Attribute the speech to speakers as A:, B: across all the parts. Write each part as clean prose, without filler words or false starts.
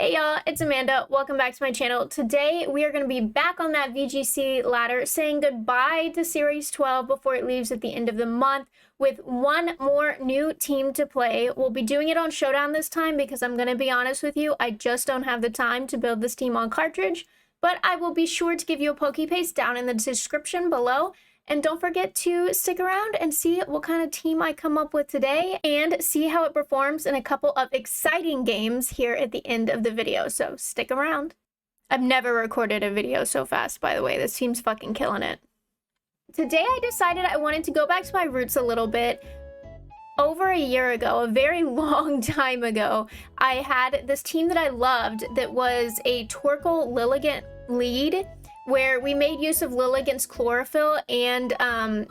A: Hey y'all, it's Amanda. Welcome back to my channel. Today we are going to be back on that VGC ladder, saying goodbye to Series 12 before it leaves at the end of the month with one more new team to play. We'll be doing it on Showdown this time because I'm going to be honest with you, I just don't have the time to build this team on cartridge, but I will be sure to give you a poke paste down in the description below. And don't forget to stick around and see what kind of team I come up with today and see how it performs in a couple of exciting games here at the end of the video. So stick around. I've never recorded a video so fast, by the way. This team's fucking killing it. Today I decided I wanted to go back to my roots a little bit. Over a year ago, a very long time ago, I had this team that I loved that was a Torkoal Lilligant lead, where we made use of Lilligant's chlorophyll and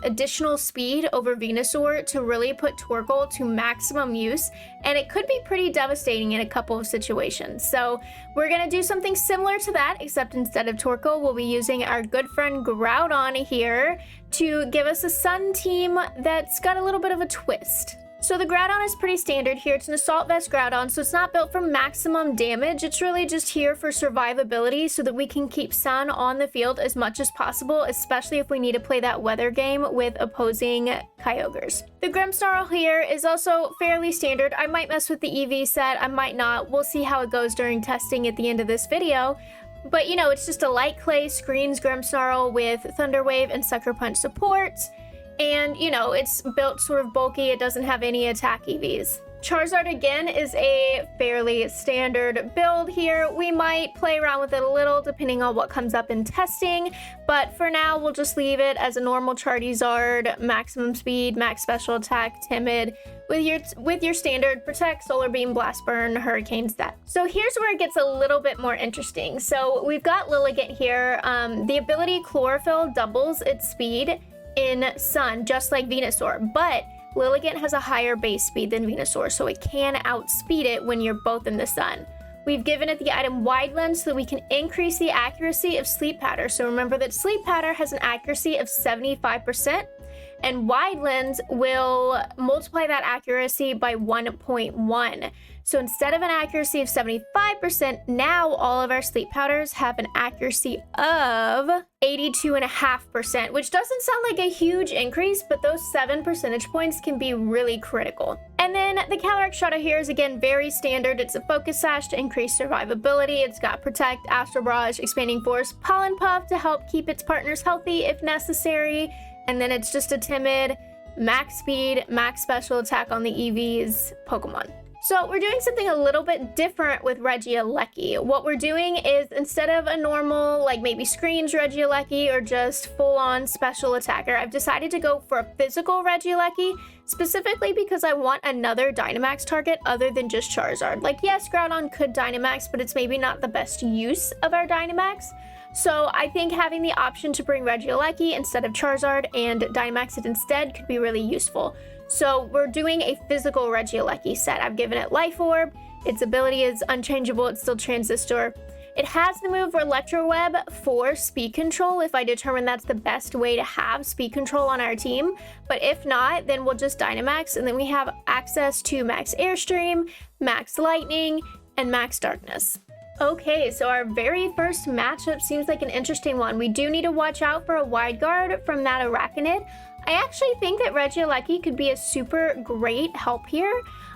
A: additional speed over Venusaur to really put Torkoal to maximum use, and it could be pretty devastating in a couple of situations. So we're gonna do something similar to that, except instead of Torkoal, we'll be using our good friend Groudon here to give us a Sun team that's got a little bit of a twist. So the Groudon is pretty standard here. It's an Assault Vest Groudon, so it's not built for maximum damage. It's really just here for survivability so that we can keep Sun on the field as much as possible, especially if we need to play that weather game with opposing Kyogres. The Grimmsnarl here is also fairly standard. I might mess with the EV set, I might not. We'll see how it goes during testing at the end of this video. But you know, it's just a light clay screens Grimmsnarl with Thunder Wave and Sucker Punch supports. And, you know, it's built sort of bulky. It doesn't have any attack EVs. Charizard, again, is a fairly standard build here. We might play around with it a little depending on what comes up in testing. But for now, we'll just leave it as a normal Charizard, maximum speed, max special attack, timid, with your standard Protect, Solar Beam, Blast Burn, Hurricane set. So here's where it gets a little bit more interesting. So we've got Lilligant here. The ability Chlorophyll doubles its speed in Sun, just like Venusaur, but Lilligant has a higher base speed than Venusaur, so it can outspeed it when you're both in the Sun. We've given it the item Wide Lens so that we can increase the accuracy of Sleep Powder. So remember that Sleep Powder has an accuracy of 75%, and Wide Lens will multiply that accuracy by 1.1. So instead of an accuracy of 75%, now all of our Sleep Powders have an accuracy of 82.5%, which doesn't sound like a huge increase, but those 7 percentage points can be really critical. And then the Calyrex Shuttle here is again very standard. It's a Focus Sash to increase survivability. It's got Protect, Astral Barrage, Expanding Force, Pollen Puff to help keep its partners healthy if necessary. And then it's just a timid, max speed, max special attack on the EV's Pokemon. So we're doing something a little bit different with Regieleki. What we're doing is instead of a normal, like maybe screens Regieleki or just full-on special attacker, I've decided to go for a physical Regieleki, specifically because I want another Dynamax target other than just Charizard. Like, yes, Groudon could Dynamax, but it's maybe not the best use of our Dynamax. So I think having the option to bring Regieleki instead of Charizard and Dynamax it instead could be really useful. So we're doing a physical Regieleki set. I've given it Life Orb. Its ability is unchangeable. It's still Transistor. It has the move Electro Web for speed control if I determine that's the best way to have speed control on our team. But if not, then we'll just Dynamax, and then we have access to Max Airstream, Max Lightning, and Max Darkness. Okay, so our very first matchup seems like an interesting one. We do need to watch out for a Wide Guard from that Arachnid. I actually think that Regieleki could be a super great help here.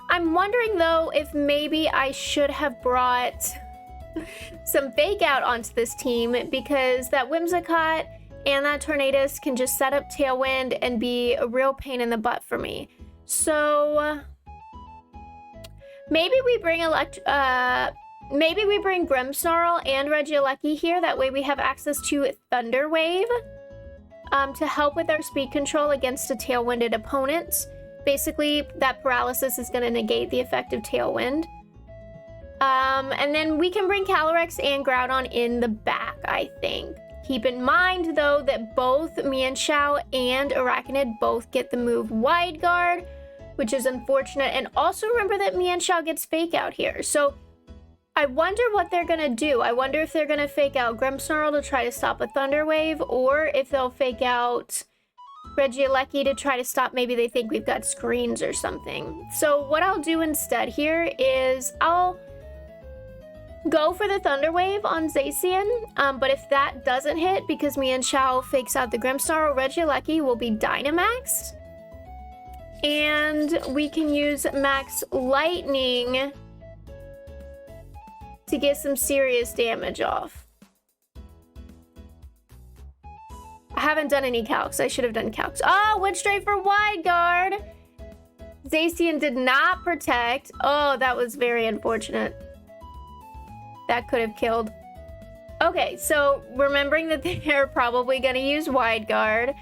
A: I'm wondering though if maybe I should have brought some Fake Out onto this team, because that Whimsicott and that Tornadus can just set up Tailwind and be a real pain in the butt for me. So maybe we bring Grimmsnarl and Regieleki here. That way we have access to Thunder Wave to help with our speed control against a Tailwinded opponent. Basically, that paralysis is going to negate the effect of Tailwind. And then we can bring Calyrex and Groudon in the back, I think. Keep in mind, though, that both Mienshao and Arachnid both get the move Wide Guard, which is unfortunate. And also remember that Mienshao gets Fake Out here. So I wonder what they're going to do. I wonder if they're going to fake out Grimmsnarl to try to stop a Thunder Wave, or if they'll fake out Regieleki to try to stop, maybe they think we've got screens or something. So what I'll do instead here is go for the Thunder Wave on Zacian, but if that doesn't hit because Mian Shao fakes out the Grimstar or Regieleki, will be Dynamaxed. And we can use Max Lightning to get some serious damage off. I haven't done any calcs. I should have done calcs. Oh, went straight for Wide Guard. Zacian did not protect. Oh, that was very unfortunate. That could have killed. Okay, so remembering that they're probably going to use Wide Guard,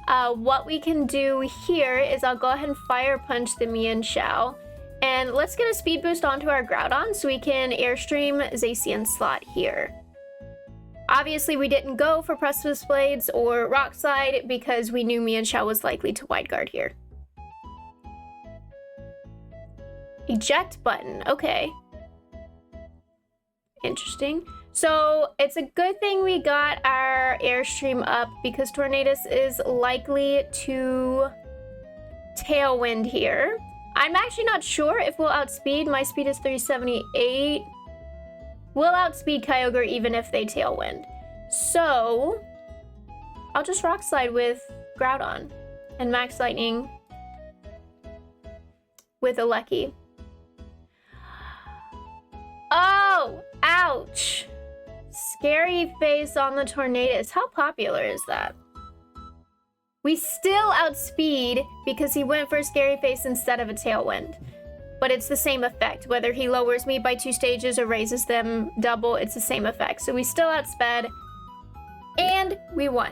A: what we can do here is I'll go ahead and Fire Punch the Mian Shao. And let's get a speed boost onto our Groudon so we can Airstream Zacian's slot here. Obviously, we didn't go for Precipice Blades or Rock Slide because we knew Mian Shao was likely to Wide Guard here. Eject button, okay. Interesting. So it's a good thing we got our Airstream up because Tornadus is likely to Tailwind here. I'm actually not sure if we'll outspeed. My speed is 378. We'll outspeed Kyogre even if they Tailwind. So I'll just Rock Slide with Groudon and Max Lightning with Alecki. Oh, ouch. Scary Face on the Tornadus. How popular is that? We still outspeed because he went for a Scary Face instead of a Tailwind. But it's the same effect. Whether he lowers me by 2 stages or raises them double, it's the same effect. So we still outsped. And we won.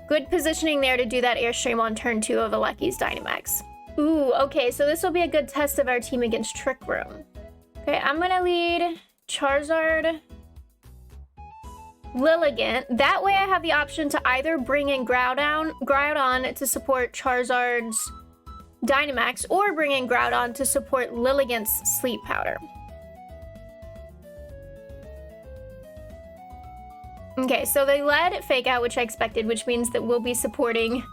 A: Good positioning there to do that Airstream on turn 2 of Alecki's Dynamax. Ooh, okay, so this will be a good test of our team against Trick Room. Okay, I'm gonna lead Charizard, Lilligant. That way I have the option to either bring in Groudon to support Charizard's Dynamax or bring in Groudon to support Lilligant's Sleep Powder. Okay, so they led Fake Out, which I expected, which means that we'll be supporting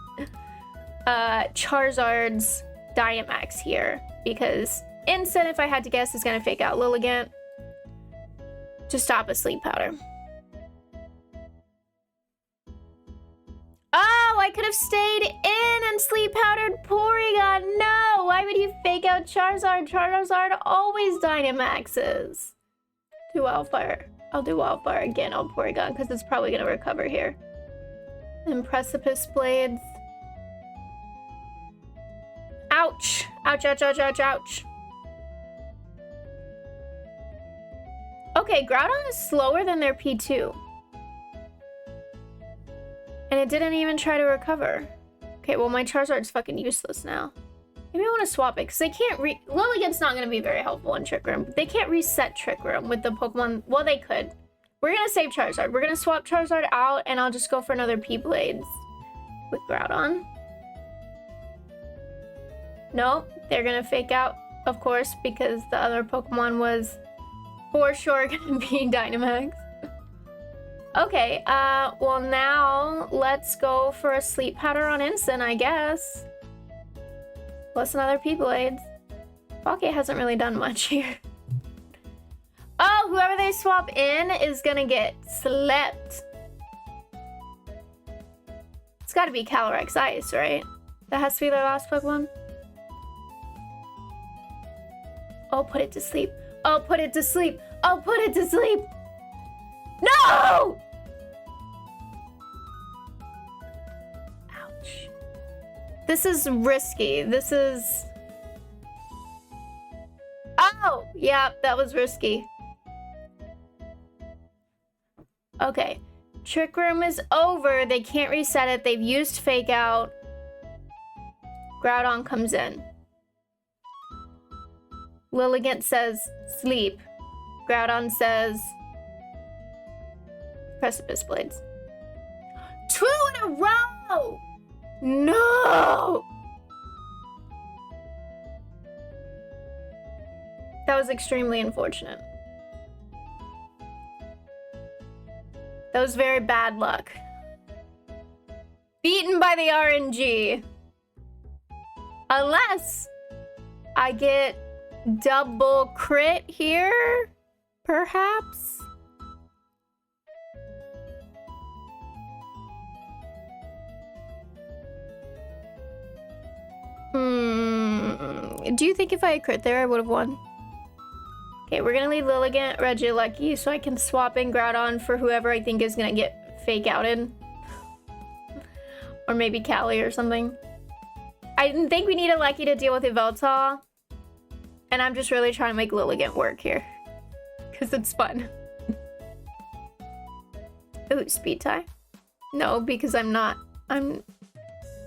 A: Charizard's Dynamax here because Instant, if I had to guess, is going to Fake Out Lilligant to stop a Sleep Powder. Oh, I could have stayed in and Sleep Powdered Porygon. No, why would you Fake Out Charizard? Charizard always Dynamaxes. Do Wildfire. I'll do Wildfire again on Porygon because it's probably going to recover here. And Precipice Blades. Ouch. Ouch, ouch, ouch, ouch, ouch. Okay, Groudon is slower than their P2. And it didn't even try to recover. Okay, well, my Charizard's fucking useless now. Maybe I want to swap it, because they can't Lilligant's not going to be very helpful in Trick Room. They can't reset Trick Room with the Pokemon. Well, they could. We're going to save Charizard. We're going to swap Charizard out, and I'll just go for another P-Blades with Groudon. Nope, they're going to Fake Out, of course, because the other Pokemon was for sure going to be Dynamax. Okay, well now let's go for a Sleep Powder on Instant, I guess. Plus another P-Blades. Pocket hasn't really done much here. Oh, whoever they swap in is gonna get slept. It's gotta be Calyrex Ice, right? That has to be their last Pokemon. Oh, put it to sleep. Oh, put it to sleep. Oh, put it to sleep. No! Ouch. This is risky. This is... Oh, yeah, that was risky. Okay. Trick Room is over. They can't reset it. They've used Fake Out. Groudon comes in. Lilligant says, sleep. Groudon says, Precipice Blades. 2 in a row! No! That was extremely unfortunate. That was very bad luck. Beaten by the RNG. Unless I get double crit here. perhaps? Do you think if I had crit there, I would have won? Okay, we're gonna leave Lilligant, Regieleki, so I can swap in Groudon for whoever I think is gonna get fake outed. Or maybe Callie or something. I didn't think we need a Lecky to deal with Yveltal. And I'm just really trying to make Lilligant work here. Because it's fun. Ooh, speed tie? No, because I'm not. I'm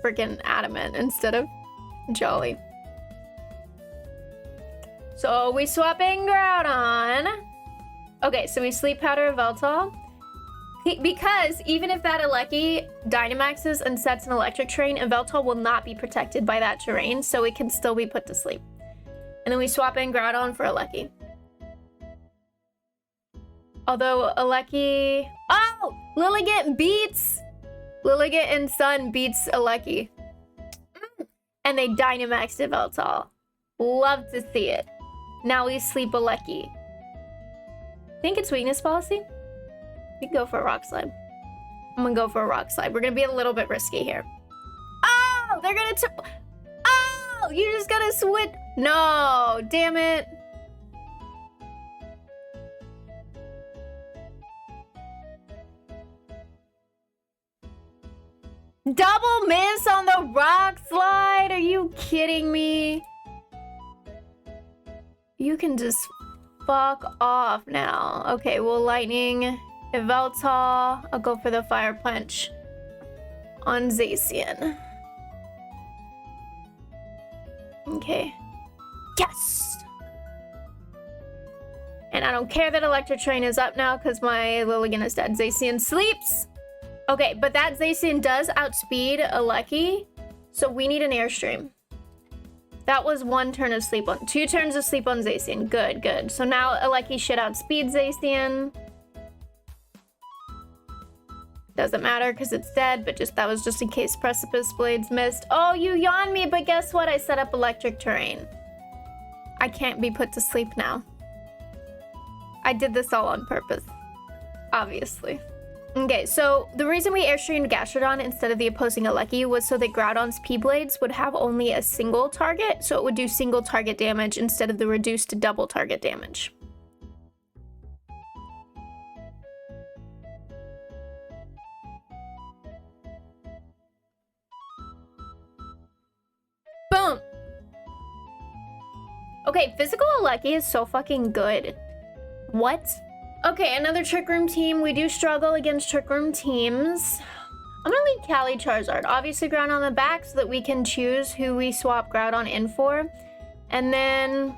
A: freaking adamant instead of jolly. So we swap in Groudon. Okay, so we sleep powder Yveltal. Because even if that Alecki Dynamaxes and sets an electric terrain, Yveltal will not be protected by that terrain, so it can still be put to sleep. And then we swap in Groudon for Alecki. Although Alecki... Oh! Lilligant beats... Lilligant and Sun beats Alecki. And they Dynamaxed Yveltal. Love to see it. Now we sleep Alecki. Think it's weakness policy? We can go for a rock slide. I'm gonna go for a rock slide. We're gonna be a little bit risky here. Oh! They're gonna... Oh! You just gotta switch... No! Damn it. Double miss on the rock slide? Are you kidding me? You can just fuck off now. Okay, well, lightning... Yveltal, I'll go for the fire punch on Zacian. Okay. Yes! And I don't care that Electric Train is up now because my Lilligant is dead. Zacian sleeps! Okay, but that Zacian does outspeed Alecki, so we need an Airstream. That was 1 turn of sleep on... 2 turns of sleep on Zacian. Good, good. So now Alecki should outspeed Zacian. Doesn't matter because it's dead, but that was just in case Precipice Blades missed. Oh, you yawned me, but guess what? I set up electric terrain. I can't be put to sleep now. I did this all on purpose. Obviously. Okay, so the reason we Airstreamed Gastrodon instead of the opposing Alecki was so that Groudon's P-Blades would have only a single target, so it would do single target damage instead of the reduced double target damage. Boom! Okay, physical Alecki is so fucking good. What? Okay, another Trick Room team. We do struggle against Trick Room teams. I'm gonna leave Callie Charizard. Obviously Groudon on the back so that we can choose who we swap Groudon in for. And then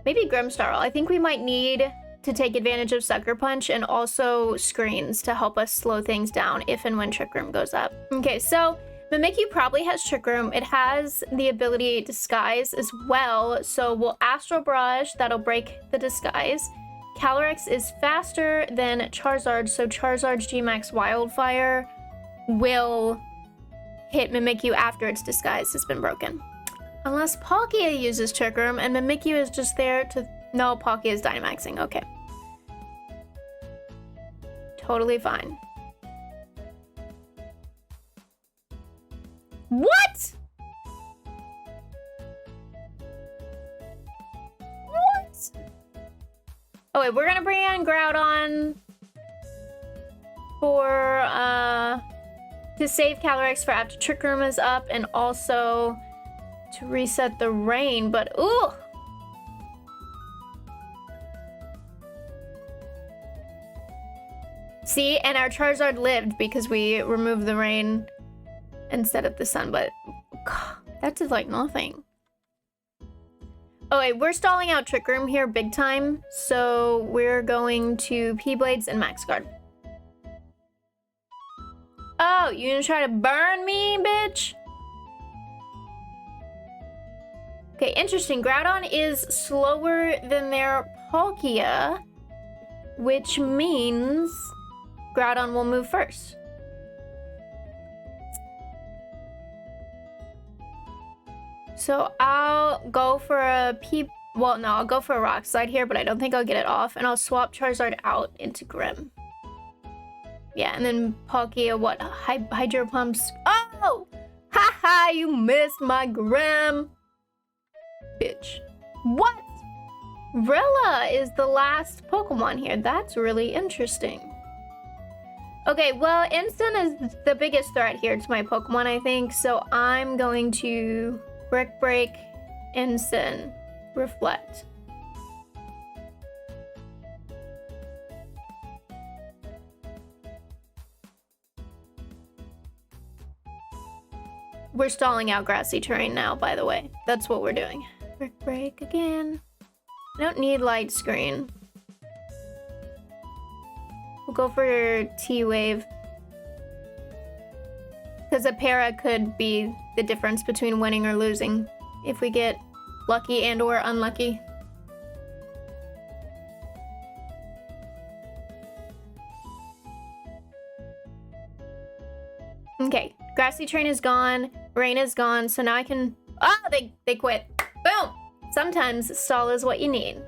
A: maybe Grimmsnarl. I think we might need to take advantage of Sucker Punch and also screens to help us slow things down if and when Trick Room goes up. Okay, so Mimikyu probably has Trick Room. It has the ability Disguise as well, so we'll Astral Barrage. That'll break the Disguise. Calyrex is faster than Charizard, so Charizard's Gmax Wildfire will hit Mimikyu after its Disguise has been broken. Unless Palkia uses Trick Room and Mimikyu is just there to... No, Palkia is Dynamaxing. Okay. Totally fine. What? What? Oh wait, we're gonna bring in Groudon for to save Calyrex for after Trick Room is up and also to reset the rain, but ooh! See, and our Charizard lived because we removed the rain instead of the sun, but God, that did like nothing. Oh wait, we're stalling out Trick Room here big time, so we're going to P-Blades and Max Guard. Oh, you gonna try to burn me, bitch? Okay, interesting. Groudon is slower than their Palkia, which means Groudon will move first. So I'll go for a Well, no, I'll go for a Rock Slide here, but I don't think I'll get it off. And I'll swap Charizard out into Grim. Yeah, and then Palkia, what? Hydro Pumps. Oh! Haha, you missed my Grim. Bitch. What? Rilla is the last Pokemon here. That's really interesting. Okay, well, Instant is the biggest threat here to my Pokemon, I think. So I'm going to Brick Break, Instant, Reflect. We're stalling out grassy terrain now, by the way. That's what we're doing. Brick Break again. I don't need Light Screen. We'll go for T-Wave. Because a para could be the difference between winning or losing if we get lucky and or unlucky. Okay, Grassy Terrain is gone, Rain is gone, so now I can... Oh, they quit. Boom! Sometimes stall is what you need.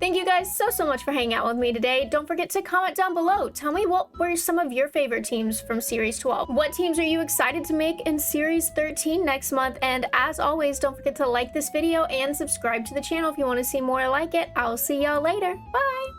A: Thank you guys so much for hanging out with me today. Don't forget to comment down below. Tell me what were some of your favorite teams from Series 12. What teams are you excited to make in Series 13 next month? And as always, don't forget to like this video and subscribe to the channel if you want to see more like it. I'll see y'all later. Bye!